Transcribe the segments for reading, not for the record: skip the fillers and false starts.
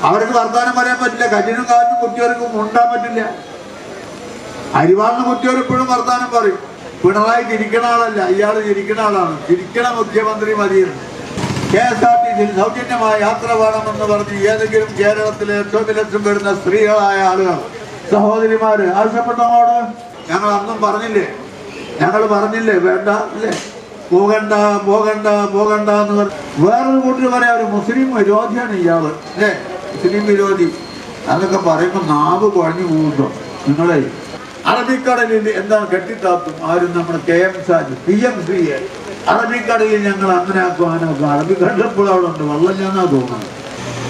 അവർക്ക് വർത്താനം പറയാൻ പറ്റില്ല. കല്ലിനും കാലിനും കുത്തിയവർക്കും മുണ്ടാൻ പറ്റില്ല. അരിവാളിന് കുത്തിയവർ ഇപ്പോഴും വർത്താനം പറയും. പിണറായി ചിരിക്കണ ആളല്ല, ഇയാൾ ചിരിക്കണ ആളാണ്. ചിരിക്കണ മുഖ്യമന്ത്രി മതിയെന്ന്. KSRTC സൗജന്യമായ യാത്ര വേണമെന്ന് പറഞ്ഞ് ഏതെങ്കിലും കേരളത്തിലെ ഏറ്റവും ലക്ഷം വരുന്ന സ്ത്രീകളായ ആളുകൾ, സഹോദരിമാര് ആവശ്യപ്പെട്ടോട് ഞങ്ങൾ അന്നും പറഞ്ഞില്ലേ, വേണ്ട അല്ലേ, പോകണ്ട പോകണ്ട പോകണ്ട എന്ന് പറഞ്ഞു. വേറൊരു കൂട്ടർ പറയാം, ഒരു മുസ്ലിം വിരോധിയാണ് ഇയാള് അല്ലേ, മുസ്ലിം വിരോധി. അതൊക്കെ പറയുമ്പോൾ നാവ് കുഴഞ്ഞു പോകുന്നു. നിങ്ങളെ അറബിക്കടലിൽ എന്താണ് കെട്ടിത്താത്തും ആരും നമ്മുടെ KM സാജ് PMC അറബിക്കടലിൽ ഞങ്ങൾ അങ്ങനെ ആക്കുവാനൊക്കെ അറബിക്കടലെപ്പോഴും അവിടെ ഉണ്ട്. വെള്ളം ഞാനാ തോന്നുന്നത്.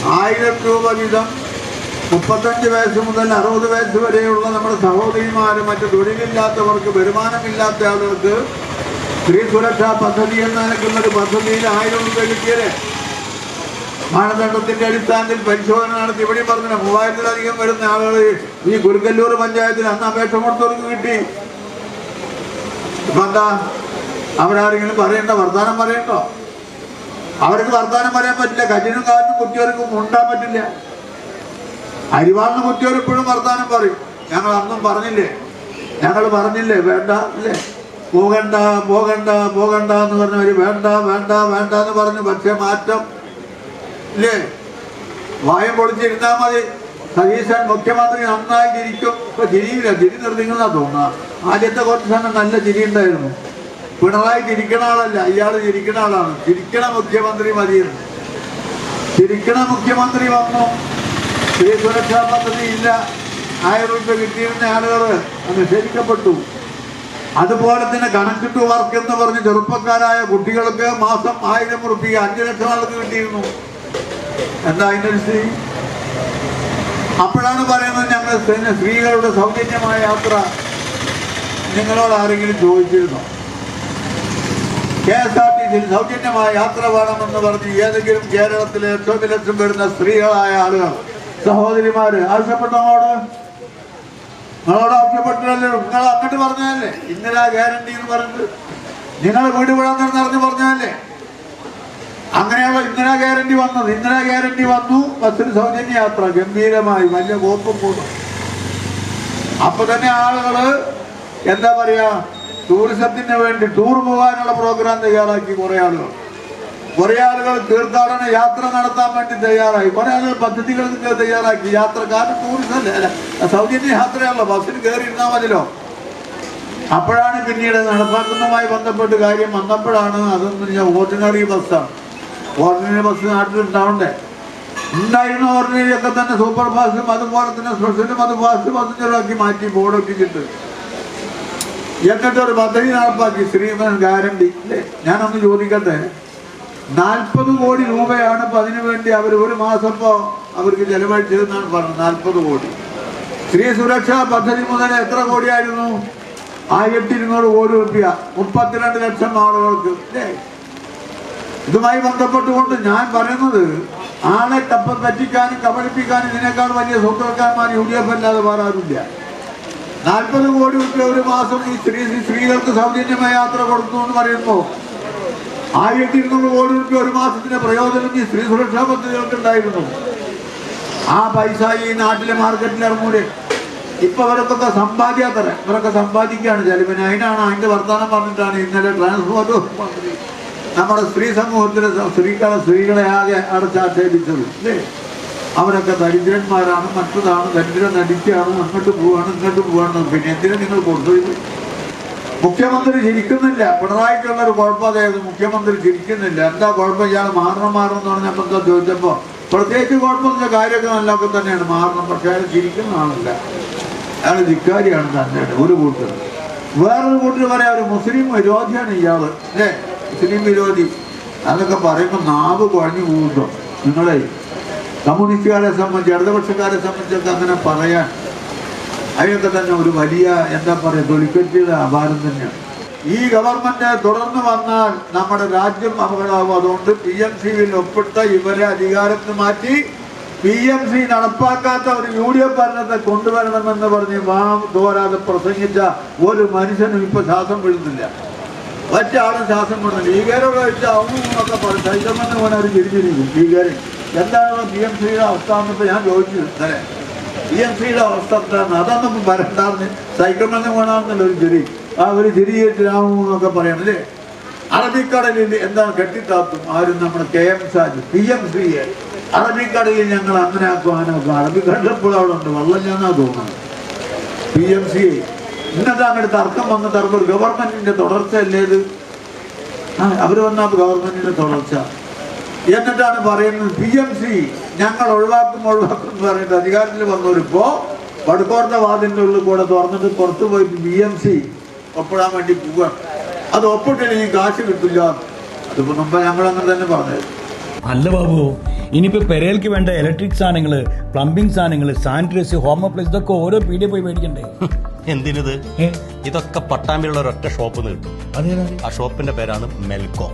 1000 രൂപ വീതം 35 വയസ്സ് മുതൽ 60 വയസ്സ് വരെയുള്ള നമ്മുടെ സഹോദരിമാര്, മറ്റു തൊഴിലില്ലാത്തവർക്ക്, വരുമാനമില്ലാത്ത ആളുകൾക്ക് സ്ത്രീ സുരക്ഷാ പദ്ധതി എന്നൊരു പദ്ധതിയിൽ 1000 രൂപ കിട്ടിയത്. മാനദണ്ഡത്തിന്റെ അടിസ്ഥാനത്തിൽ പരിശോധന നടത്തി. ഇവിടെ പറഞ്ഞ 3000-ലധികം വരുന്ന ആളുകൾ ഈ കുരുക്കല്ലൂർ പഞ്ചായത്തിൽ അന്ന് അപേക്ഷ കൊടുത്തവർക്ക് കിട്ടി. ഇപ്പൊ എന്താ അവരാരെങ്കിലും പറയണ്ട, വർത്താനം പറയണ്ടോ? അവർക്ക് വർത്താനം പറയാൻ പറ്റില്ല. കല്ലിനും കാലിനും കുത്തിയവർക്കും മുണ്ടാൻ പറ്റില്ല. അരിവാളിന് കുത്തിയവർ ഇപ്പോഴും വർത്താനം പറയും. ഞങ്ങൾ അന്നും പറഞ്ഞില്ലേ, വേണ്ട അല്ലേ, പോകണ്ട പോകണ്ട പോകണ്ട എന്ന് പറഞ്ഞവര് വേണ്ട വേണ്ട വേണ്ട എന്ന് പറഞ്ഞു. പക്ഷെ മാറ്റം ഇല്ലേ, വായം പൊളിച്ചിരുന്നാ മതി. സതീശൻ മുഖ്യമന്ത്രി നന്നായി ചിരിക്കും. ഇപ്പൊ ചിരിയില്ല, ചിരി നിർത്തിങ്ങളാ തോന്നുക. ആദ്യത്തെ കുറച്ച് സമയം നല്ല ചിരി ഉണ്ടായിരുന്നു. പിണറായി ചിരിക്കണ ആളല്ല, ഇയാൾ ചിരിക്കണ ആളാണ്. ചിരിക്കണ മുഖ്യമന്ത്രി മതിയെന്ന്. ചിരിക്കണ മുഖ്യമന്ത്രി വന്നു. സ്ത്രീ സുരക്ഷാ പദ്ധതി ഇല്ല, 1000 രൂപ കിട്ടിയിരുന്ന ആളുകൾ നിഷേധിക്കപ്പെട്ടു. അതുപോലെ തന്നെ കണക്കിട്ട് വർക്ക് എന്ന് പറഞ്ഞ് ചെറുപ്പക്കാരായ കുട്ടികൾക്ക് മാസം 1000 രൂപ 5 ലക്ഷം ആൾക്ക് കിട്ടിയിരുന്നു. എന്താ അതിൻ്റെ സ്ഥിതി? അപ്പോഴാണ് പറയുന്നത് ഞങ്ങൾ സ്ത്രീകളുടെ സൗജന്യമായ യാത്ര നിങ്ങളോട് ആരെങ്കിലും ചോദിച്ചിരുന്നോ? KSRTC സൗജന്യമായ യാത്ര വേണമെന്ന് പറഞ്ഞ് ഏതെങ്കിലും കേരളത്തിലെ ഏറ്റവും ലക്ഷം വരുന്ന സ്ത്രീകളായ ആളുകൾ, സഹോദരിമാര് ആവശ്യപ്പെട്ടോട് നിങ്ങളോട് ആവശ്യപ്പെട്ടില്ലല്ലോ. നിങ്ങൾ അങ്ങോട്ട് പറഞ്ഞതല്ലേ ഇന്ദിരാ ഗ്യാരണ്ടി എന്ന് പറഞ്ഞത്. നിങ്ങൾ വീട് വിടാൻ നടന്ന് പറഞ്ഞതല്ലേ. അങ്ങനെയുള്ള ഇന്ദിരാ ഗ്യാരണ്ടി വന്നു. ബസ്സിൽ സൗജന്യ യാത്ര ഗംഭീരമായി, വലിയ കോപ്പും കൂടും. അപ്പൊ തന്നെ ആളുകള് എന്താ പറയാ, ടൂറിസത്തിന് വേണ്ടി ടൂർ പോകാനുള്ള പ്രോഗ്രാം തയ്യാറാക്കി. കുറെ ആളുകൾ തീർത്ഥാടന യാത്ര നടത്താൻ വേണ്ടി തയ്യാറായി. കുറെ ആളുകൾ പദ്ധതികൾ തയ്യാറാക്കി. യാത്രക്കാരൻ ടൂറിസം അല്ല, സൗജന്യ യാത്രയല്ല, ബസ്സിൽ കയറി ഇരുന്നാൽ മതിയല്ലോ. അപ്പോഴാണ് പിന്നീട് നടപ്പാക്കുന്നതുമായി ബന്ധപ്പെട്ട് കാര്യം വന്നപ്പോഴാണ് അതൊന്നും ഓർഡിനറി ബസ്സാണ്. ഓർഡിനറി ബസ് നാട്ടിലുണ്ടാവണ്ടേ? ഉണ്ടായിരുന്ന ഓർഡിനറി ഒക്കെ തന്നെ സൂപ്പർ ഫാസ്റ്റും അതുപോലെ തന്നെ സ്പെഷ്യലും അത് ഫാസ്റ്റ് പാസഞ്ചറാക്കി മാറ്റി ബോർഡൊക്കിച്ചിട്ട് എന്നിട്ടൊരു പദ്ധതി നടപ്പാക്കി. ശ്രീമൻ ഗ്യാരണ്ടി അല്ലേ. ഞാനൊന്ന് ചോദിക്കട്ടെ, 40 കോടി രൂപയാണ് ഇപ്പൊ അതിനു വേണ്ടി അവർ ഒരു മാസം അവർക്ക് ചെലവഴിച്ചതെന്നാണ് പറഞ്ഞത്. 40 കോടി. സ്ത്രീ സുരക്ഷാ പദ്ധതി മുതൽ എത്ര കോടിയായിരുന്നു? 1200 കോടി രൂപ, 32 ലക്ഷം ആളുകൾക്ക് അല്ലേ. ഇതുമായി ബന്ധപ്പെട്ടുകൊണ്ട് ഞാൻ പറയുന്നത്, ആളെ പറ്റിക്കാനും കബളിപ്പിക്കാനും ഇതിനേക്കാൾ വലിയ സ്വന്തക്കാരന്മാർ UDF അല്ലാതെ വേറെ ആരുമില്ല. 40 കോടി രൂപ ഒരു മാസം ഈ സ്ത്രീകൾക്ക് സൗജന്യമായ യാത്ര കൊടുത്തു എന്ന് പറയുമ്പോൾ 1200 കോടി രൂപ ഒരു മാസത്തിന്റെ പ്രയോജനം ഈ സ്ത്രീ സുരക്ഷാ പദ്ധതികൾക്ക് ഉണ്ടായിരുന്നു. ആ പൈസ ഈ നാട്ടിലെ മാർക്കറ്റിൽ ഇറങ്ങൂടെ? ഇപ്പൊ ഇവരൊക്കെ സമ്പാദ്യാത്ര, ഇവരൊക്കെ സമ്പാദിക്കുകയാണ് ചെലവിന്. അതിന്റെ വർത്തമാനം പറഞ്ഞിട്ടാണ് ഇന്നലെ ട്രാൻസ്പോർട്ട് മന്ത്രി നമ്മുടെ സ്ത്രീ സമൂഹത്തിലെ സ്ത്രീകളെ ആകെ അടച്ചാക്ഷേപിച്ചത് അല്ലേ. അവരൊക്കെ ദരിദ്രന്മാരാണ്, മറ്റതാണ്, ദരിദ്രം നടിക്കുകയാണ്, അങ്ങോട്ട് പോവാണ്. പിന്നെ എന്തിനാ നിങ്ങൾ കൊടുത്തത്? മുഖ്യമന്ത്രി ചിരിക്കുന്നില്ല. പിണറായിക്കുള്ളൊരു കുഴപ്പം അതായത് മുഖ്യമന്ത്രി ചിരിക്കുന്നില്ല. എന്താ കുഴപ്പം? ഇയാൾ മാറണം എന്ന് പറഞ്ഞപ്പോൾ ചോദിച്ചപ്പോൾ പ്രത്യേകിച്ച് കുഴപ്പമൊന്നും കാര്യമൊക്കെ നല്ലതൊക്കെ തന്നെയാണ്, മാറണം. പക്ഷെ അയാൾ ചിരിക്കുന്ന ആളല്ല, അയാൾ ധിക്കാരിയാണ് തന്നെയാണ്. ഒരു കൂട്ടർ. വേറൊരു കൂട്ടർ പറയാം, ഒരു മുസ്ലിം വിരോധിയാണ് ഇയാള് അല്ലേ, മുസ്ലിം വിരോധി. അതൊക്കെ പറയുമ്പോൾ നാവ് കുഴഞ്ഞു പോകുന്നു. നിങ്ങളെ കമ്മ്യൂണിസ്റ്റുകാരെ സംബന്ധിച്ച്, ഇടതുപക്ഷക്കാരെ സംബന്ധിച്ചൊക്കെ അങ്ങനെ പറയാൻ അതിനൊക്കെ തന്നെ ഒരു വലിയ എന്താ പറയുക, തൊലിക്കെട്ടിയുടെ അപാരം തന്നെയാണ്. ഈ ഗവൺമെന്റ് തുടർന്ന് വന്നാൽ നമ്മുടെ രാജ്യം അപകടമാകും. അതുകൊണ്ട് PMC-യിൽ ഒപ്പിട്ട ഇവരെ അധികാരത്തിൽ മാറ്റി PMC നടപ്പാക്കാത്ത ഒരു UDF ഭരണത്തെ കൊണ്ടുവരണമെന്ന് പറഞ്ഞ് തോരാതെ പ്രസംഗിച്ച ഒരു മനുഷ്യനും ഇപ്പൊ ശ്വാസം വിടുന്നില്ല. ഒറ്റ ആളും ശ്വാസം വിടുന്നില്ല. ഭീകരോട് വെച്ചാൽ ഒക്കെ പറയും. സൈതമെന്ന് പോലെ അവർ ചിരിച്ചിരിക്കും. ഭീകരൻ എന്താണ് BMCയുടെ അവസ്ഥ എന്നിപ്പോൾ ഞാൻ ചോദിച്ചു ഇന്നലെ. BMCയുടെ അവസ്ഥ എന്താണ്? അതൊന്നും വരണ്ടാന്ന് സൈക്കിൾ മഞ്ഞ വേണമെന്നല്ല ഒരു ചിരി. ആ ഒരു ചിരിയേറ്റിരാമെന്നൊക്കെ പറയണം അല്ലേ? അറബിക്കടലിൽ എന്താണ് കെട്ടിത്താത്തും ആരും നമ്മുടെ KM സാജ് PMCയെ അറബിക്കടലിൽ ഞങ്ങൾ അങ്ങനെ ആക്കുവാനൊക്കെ അറബിക്കടൽ എപ്പോഴും അവിടെ ഉണ്ട്, വെള്ളം ഞാനാ തോന്നുന്നത്. PMC ഇന്നത്തെ അങ്ങോട്ട് തർക്കം വന്ന് തർക്കം ഗവൺമെന്റിന്റെ തുടർച്ചയല്ലേ ഇത്? അവർ വന്നാൽ ഗവൺമെന്റിന്റെ തുടർച്ച എന്നിട്ടാണ് പറയുന്നത് PMC ഞങ്ങൾ ഒഴിവാക്കും എന്ന് പറഞ്ഞിട്ട് അധികാരത്തിൽ വന്നവരിപ്പോ വടക്കോർത്ത വാതിന്റെ ഉള്ളിൽ കൂടെ തുറന്നിട്ട് പുറത്തു പോയിട്ട് BMC ഒപ്പിടാൻ വേണ്ടി പോവുകയാണ്. അത് ഒപ്പിട്ടില്ലെങ്കിൽ കാശ് കിട്ടില്ല. അതിപ്പോ മുമ്പ് ഞങ്ങൾ അങ്ങനെ തന്നെ പറഞ്ഞത്. അല്ല ബാബു, ഇനിയിപ്പോ പെരേൽക്ക് വേണ്ട ഇലക്ട്രിക് സാധനങ്ങള്, പ്ലംബിംഗ് സാധനങ്ങള്, സാനിറ്റൈസ്, ഹോം അപ്ലയൻസ് ഇതൊക്കെ ഓരോ പീടിയ പോയി മേടിക്കണ്ടേ? എന്തിനത്? ഇതൊക്കെ പട്ടാമ്പിലുള്ള ഒരൊറ്റ ഷോപ്പ് കിട്ടും. ആ ഷോപ്പിന്റെ പേരാണ് മെൽക്കോ.